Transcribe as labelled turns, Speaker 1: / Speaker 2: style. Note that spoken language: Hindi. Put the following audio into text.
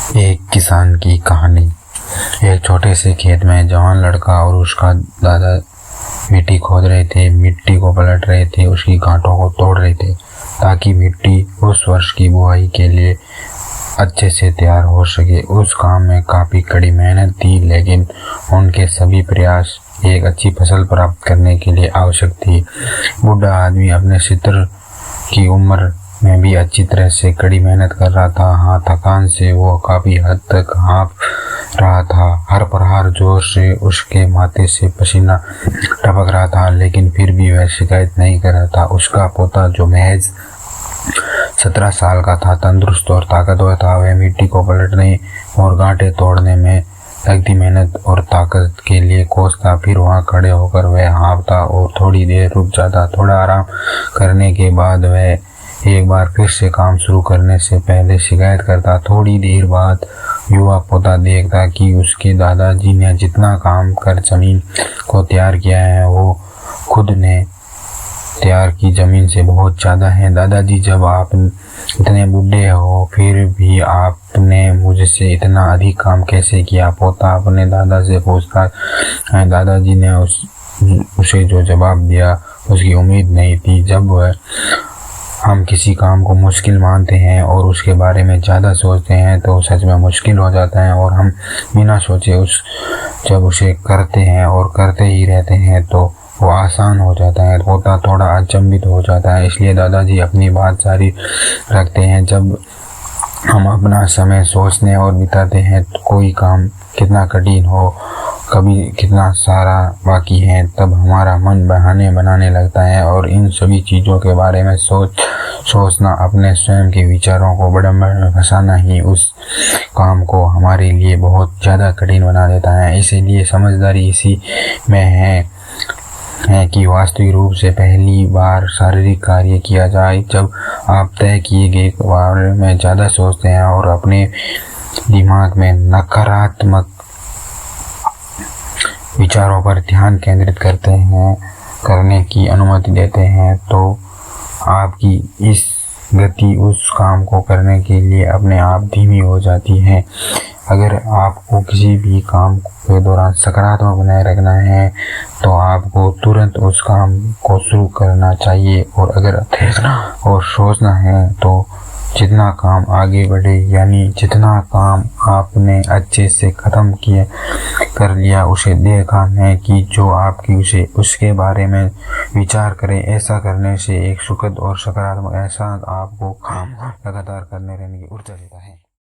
Speaker 1: एक किसान की कहानी। एक छोटे से खेत में जवान लड़का और उसका दादा मिट्टी खोद रहे थे, मिट्टी को पलट रहे थे, उसकी गांठों को तोड़ रहे थे ताकि मिट्टी उस वर्ष की बुआई के लिए अच्छे से तैयार हो सके। उस काम में काफी कड़ी मेहनत थी, लेकिन उनके सभी प्रयास एक अच्छी फसल प्राप्त करने के लिए आवश्यक थी। बूढ़ा आदमी अपने 70 की उम्र में भी अच्छी तरह से कड़ी मेहनत कर रहा था। हाँ, थकान से वो काफी हद तक हाँफ रहा था। हर प्रहार जोर से उसके माथे से पसीना टपक रहा था, लेकिन फिर भी वह शिकायत नहीं कर रहा था। उसका पोता जो महज 17 साल का था, तंदुरुस्त और ताकतवर था। वह मिट्टी को पलटने और गांठें तोड़ने में लगती मेहनत और ताकत के लिए कोसता। फिर वहां खड़े होकर वह हाँफता और थोड़ी देर रुक जाता। थोड़ा आराम करने के बाद वह एक बार फिर से काम शुरू करने से पहले शिकायत करता। थोड़ी देर बाद युवा पोता देखता कि उसके दादाजी ने जितना काम कर जमीन को तैयार किया है, वो खुद ने तैयार की जमीन से बहुत ज्यादा है। दादाजी, जब आप इतने बूढ़े हो फिर भी आपने मुझसे इतना अधिक काम कैसे किया? पोता अपने दादा से पूछता है। दादाजी ने उसे जो जवाब दिया उसकी उम्मीद नहीं थी। जब हम किसी काम को मुश्किल मानते हैं और उसके बारे में ज़्यादा सोचते हैं तो सच में मुश्किल हो जाता है, और हम बिना सोचे जब उसे करते हैं और करते ही रहते हैं तो वो आसान हो जाता है। पोता थोड़ा अचंभित हो जाता है, इसलिए दादाजी अपनी बात जारी रखते हैं। जब हम अपना समय सोचने और बिताते हैं तो कोई काम कितना कठिन हो, कभी कितना सारा बाकी है, तब हमारा मन बहाने बनाने लगता है और इन सभी चीज़ों के बारे में सोचना अपने स्वयं के विचारों को बड़म्बर में फंसाना ही उस काम को हमारे लिए बहुत ज़्यादा कठिन बना देता है। इसीलिए समझदारी इसी में है कि वास्तविक रूप से पहली बार शारीरिक कार्य किया जाए। जब आप तय किए गए बारे में ज़्यादा सोचते हैं और अपने दिमाग में नकारात्मक विचारों पर ध्यान केंद्रित करने की अनुमति देते हैं, तो आपकी इस गति उस काम को करने के लिए अपने आप धीमी हो जाती है। अगर आपको किसी भी काम के दौरान सकारात्मक बनाए रखना है तो आपको तुरंत उस काम को शुरू करना चाहिए, और अगर देखना और सोचना है तो जितना काम आगे बढ़े, यानी जितना काम आपने अच्छे से खत्म कर लिया, उसे देखा है कि जो आपकी उसके बारे में विचार करें। ऐसा करने से एक सुखद और सकारात्मक एहसास आपको काम लगातार करने रहने की ऊर्जा देता है।